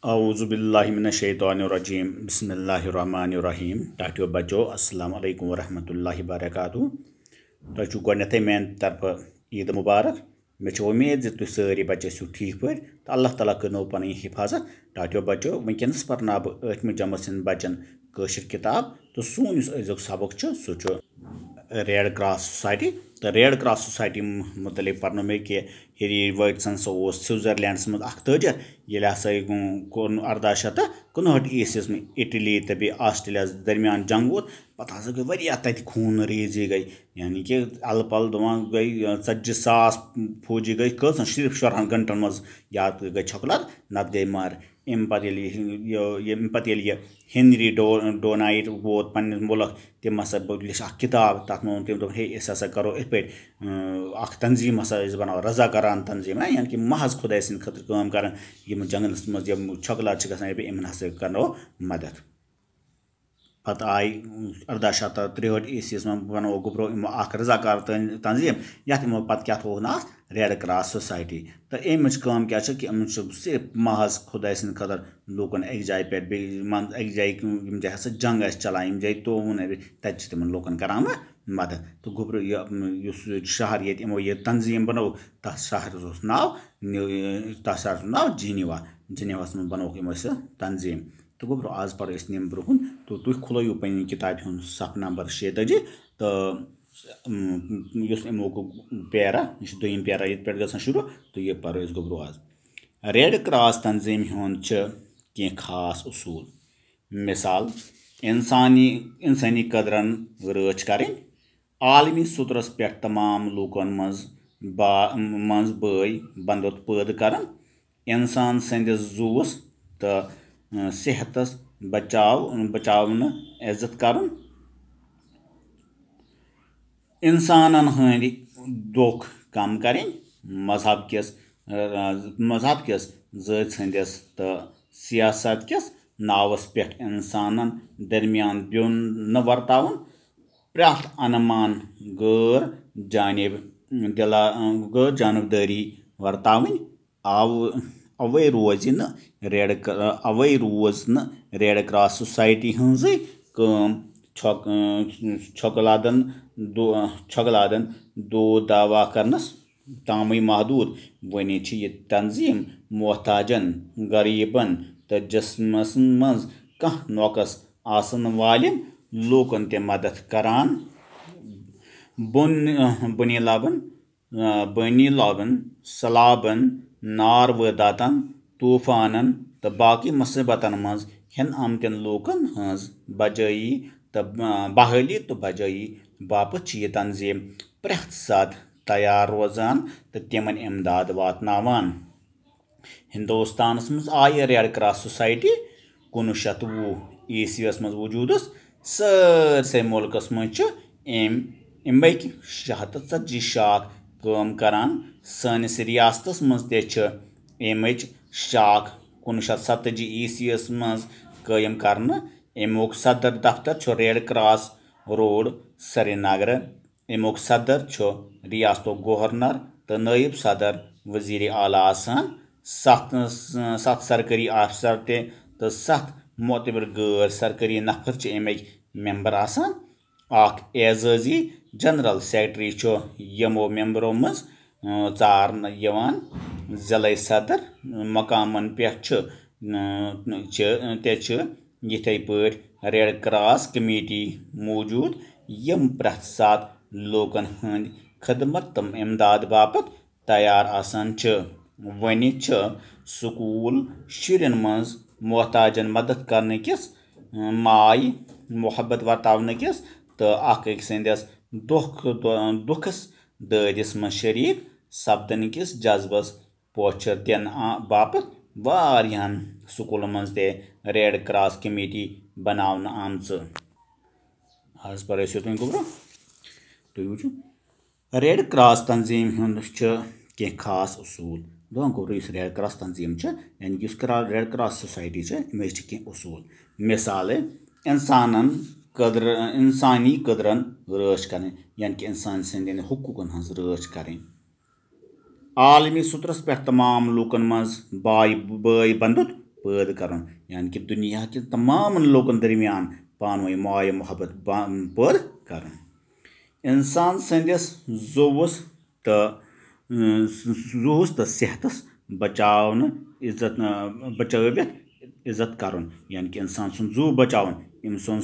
औज़ुबिल्लाहिमिनश्शैतानिर्रजीम बिस्मिल्लाहिर्रहमानिर्रहीम टाटियो बच्चो अस्सलाम वालेकुम वरहमतुल्लाहि वबरकातुहू तुझु गोडनेथै मेन तरफ ईद मुबारक मे उम्मीद तुम सारी बच्चे ठीक पे तो अल्लाह ताला कर पन हिफाजत टाटियो बच्चो वनकस पर्ना बह 8वीं जमात बच्चन कशिर किताब तो सोन अजुक सबक सह रेड क्रॉस सोसाइटी तो रेड क्रॉस सोसाइटी मुतलिक पर्नो मे कि हिरी वटसन सो स्विट्जरलैंड मज तजर ये हसा कोन 1861 ईस्वीस में इटली तो बे ऑस्ट्रेलिया दरमियान जंग वो पता हसा गई वह तत खून रेजी गई यानी कि अल पल दपान गई 40,000 फौजी गई कसन सिर्फ 14 घंटन मज या गई छकलत नत गई मार अम पे हेनरी डोनाइट वोत पन्निस मुल्क तम हसा लिख किताब तथ मोन तम हे हसा करो इत पे तंजीम हसा बनाओ रजाकारान तंजीम यानी कि महज खुदा सद खतर काम कर जंगलस मज छकलात इन हसा करो मदद पत आई 1863 ईस्वीस में बनो गुब्रो रजाकार तंजीम ये पे क्या थोक ना रेड क्रॉस सोसाइटी तो अमिच काम क्या कि सिर्फ महज खुदा सद खतर लूकन एक जाय पे एक जाय हसा जंग चलान जाय तोन तत तिम लूकन करान मदद तो गुब्रो शहर ये तंजीम बनो तथ शहर नाव जिनेवास में बनो तंजीम तो गुब्रो आज पर निम ब्रोहन तो तुम खुलो पे किताब हूँ सफ नंबर 46 तो अमुक पैरा यह दोम पैरा ये पे ग शुरू तो ये पर गुब्रो आज रेड क्रॉस तंजीम हूँ कह खास उसूल मिसाल इंसानी कदरन रच करें आलमी सुतरस पे तमाम लूकन मज बई बंदुत पैद कर इंसान संदिस जूस तो सेहतस बचावन इज्जत कर इंसानन हंद दुख कम करें मजहब किस जत हंदिस तो सियासत किस नावस पे इंसानन दरमियान ब्योन न वर्तावन प्रथ अनमान गैर जानबदारी वर्तावन अवै रोज न रेड क्रॉस सोसाइटी हज छकलादन दो दावा करनस तामी महदूद वन यह तंजीम मोहताजन गरीबन तो जिस्मस मज कह नौकस आसन वालिन लूकन ते मदद करान बनी लाबन सलाबन नार वदातन तूफानन तो बाकी मुसीबतन मज हन आमतन लूकन हज बहाली तो बजाई बापत यह तंजीम प्रथ सात तैयार रोजान तो तिमन इमदाद वातनावान हिंदुस्तान मज आय रेड क्रॉस सोसाइटी 1920 ईस्वीस मज वजूदस सरसे मुल्कस मज अमक 140 शाख काम करान सनिस रियासतस मज तमच शाख 1970 ईस्वीस मज कायम करना अमुक सदर दफ्तर रेड क्रॉस रोड श्रीनगर अमुक सदर रियासत गवर्नर तो नायब सदर वजीर आला आसान 7 सरकारी अफसर तो 7 मोतबर गैर सरकारी नफर अमक मेंबर आसान एजाजी जनरल सेक्रेटरी यमो मेंबरों मज चारन जिले सदर मकामन पे यथे पे रेड क्रॉस कमेटी मौजूद यम प्रथ सात लूकन हंद खदमत तम इमदाद बापत तैयार आसान वन स्कूल शुरन मज मोहताजन मदद करने किस माय मोहब्बत वर्तावन किस तो अक संदस दुखस ददिस मज शरीक सपदन किस जज्बस पोचर दिन बापत वारियान स्कूल मज ते रेड क्रॉस कमेटी बनावन आमच आज पर तुम गुब्रो तुम वो रेड क्रॉस तंजीम हूँ कह खास उसूल दोन गुब्रो इस रेड क्रॉस तंजीम यानी कि रेड क्रॉस सोसाइटी अमेच कह उसूल मिसाल इंसानी कदरन रच करें यानी कि इंसान संद हुकूकन हज रच करें आलमी सुतरस पे तमाम लूकन मज बाई बंदुत पैद करन यानी कि दुनिया के तमाम लोगन दरमियान पानवई माय मोहब्बत पैद करन इंसान संदिस जुवस तो सेहतस बचावन इज्जत बचावित इज्जत करन यानी कि इंसान सुन जू बचावन इम सुन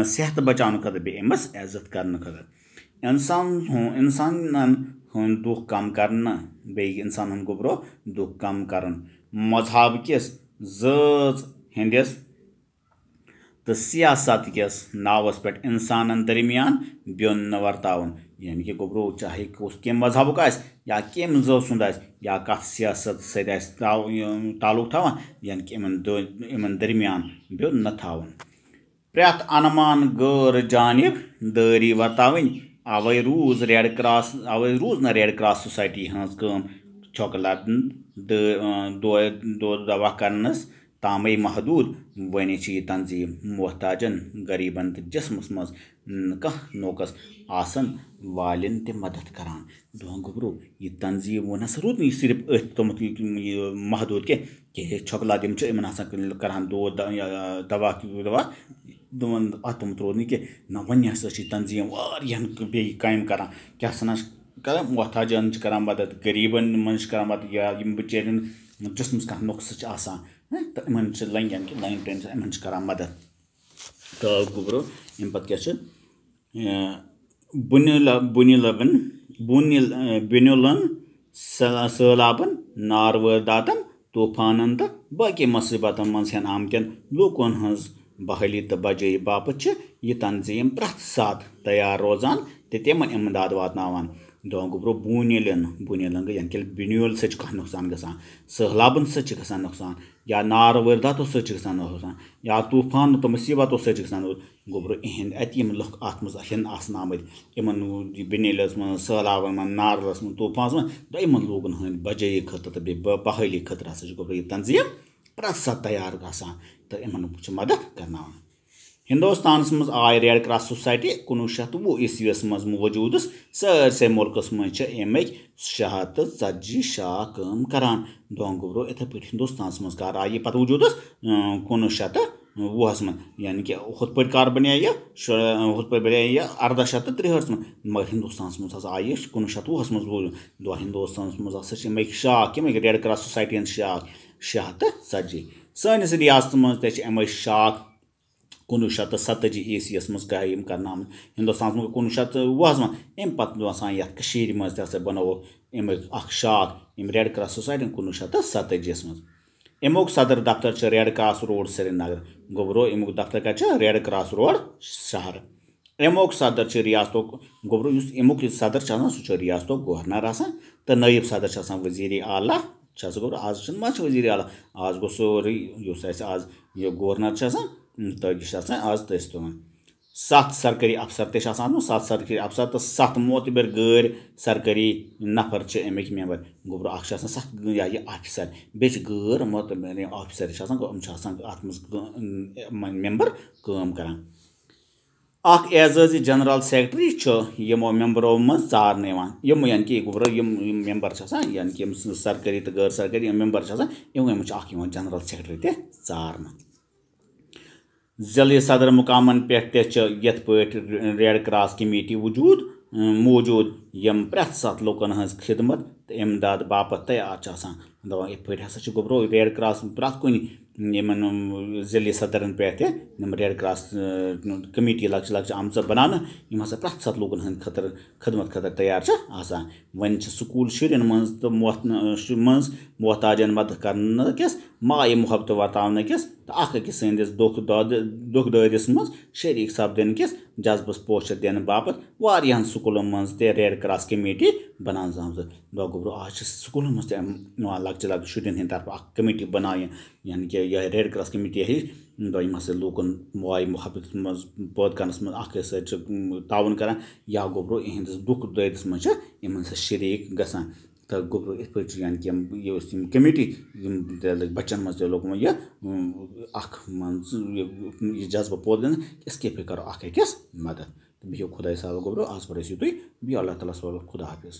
सेहत बचावन खतर बे इमस इज्जत करन खतर इंसान हुन दुख कम करना बे इंसान हुन गोब्रो दुख कम करन मजहब किस जज हंदिस तो सियासत किस नावस पे इंसान दरमियान ब्योन न वर्तावन यानी कि गोब्रो चाहे कम मजहबुक या कम जव सुंद या कत सियासत ताल्लुक थवान यानी कि इन दरमियान ब्योन न थवन प्रत अनमान गैर जानिब दारी वर्तावन अवे रूज रेड क्रॉस सोसाइटी हज छक लबन दो दवा करनस तामे महदूद वन यह तंजीम मोहताजन गरीबन तो जिसमस मज कह नोकस आसन वालिन ते मदद करान दोहन गोब्रो यह तंजीम वो नस रूद नहीं सिर्फ तोमुत महदूद के छकला दिम इन करान दो दवा दोन अतमुत रोद कि न वन तंजीम वारियन बे काम करान क्या सना कर मोहताजन करान मदद गरीबन मन करान मदद या बिचारन जिसमस कह नुक्स तो इन लंगन कि लंग ट्रेन इन करान मदद तो गोब्रो अम पे बुनिलन सैलाबन नार वारदातन तूफानन तो बाकी मुसीबतन मज हेन आमतन लूकन हज बहाली तो बजाई बापत यह तंजीम प्रत सात तैयार रोजान तो तिमन इमदाद वातनावान दोहन गोब्रो बुनिलन गई यानी कि बिन्यूल सह नुकसान गसान सहलाबन सह नुकसान या नार वारदातों सह नुकसान या तूफान तो मुसीबतों सह गोब्रो इहंद अत लुक अत मज आमद इन बिनिलस मन सहलाबन मन नारस मन तूफान मन तो इन लोगन हंद बजाई खतर तो बे बहाली खतर हसा गोब्रो यह तंजीम प्रत सात तैयार गसान तो इन मदद करना हिंदुस्तान मज आय रेड क्रॉस सोसाइटी 1920 ईस्वीस मज मौजूदस सरसे मुल्कस मज अमिक 640 शाह काम करान दोहन गोब्रो इथे पे हिंदुस्तान मज कर आय पत वजूदस 1920 मन यानी कि हुत पे कर बने हुत पे बने 1863 मन मगर हिंदुस्तान मज आय 1920 मज दो हिंदुस्तान मज अमिक शाह कमिक रेड क्रॉस सोसाइटी शाह 640 सनिस रियासत मज ते अमिक शाह 1970 ईस्वीस मज कायम करना हिंदुस्तान मज 1920 मन अम पे ये मज बनो अमिक शाख रेड क्रॉस सोसाइटी 1970 मज अमुक सदर दफ्तर रेड क्रॉस रोड श्रीनगर गोब्रो अमुक दफ्तर कत रेड क्रॉस रोड शहर अमुक सदर रियासत गोब्रो अमुक सदर सह रियासत गवर्नर तो नायब सदर वजीर आला गोब्रो आज मा वजीर आला आज गो सोरे आज यह गवर्नर तो यह आज तस तुम 7 सरकारी अफसर ते 7 सरकारी अफसर तो 7 मोतबर गैर सरकारी नफर अमिक मेंबर गोब्रो 7 यह ऑफिसर बे गैर मोतबर ऑफिसर अत मेंबर काम करान एजाजी जनरल सेक्रेटरी यमो मेंबरों मज चार यानी कि गोब्रो मेंबर यानी कि सरकारी तो गैर सरकारी मेंबर जनरल सेक्रेटरी ते चार जिले सदर मुकामन पे यथ रेड क्रॉस कमेटी मौजूद यम प्रत सात लोकन हज खिदमत तो इमदाद बापत तैयार दपान इत हसा गोब्रो रेड क्रॉस प्रत कुन जिले सदरन पे रेड क्रॉस कमेटी लक्ष लक्ष आम बनाना हसा प्रत सात लोगन हंद खतर खदमत खतर तैयार वन स्कूल शुरन मज तो मोहताजन मदद कर किस माय मोहब्बत वतावन किस तो अकिस सदिस दुख ददिस मज शरीक सपदन किस जज्बस पोश दिन बापत वारियान स्कूलन मज ते रेड क्रॉस कमेटी बनान गोब्रो आज स्कूलन मज लक्ष लक्ष शुरन हंद तरफ कमेटी बनाई यानी कि यह रेड क्रॉस कमेटी यम हसा लूकन माय मोहब्बत मज पैद करनस मज ताउन करान या गोब्रो इहंदिस दुख ददिस मज इन शरीक गसान तो गोब्रो इत पे यानी कि कमेटी बच्चन मज लोग जज्बा पौद गन इसके पे करो अकिस मदद बिहो खुदा साल गोब्रो आज पर तुम बिहो अल्लाह ताला सवाल खुदा हाफिज।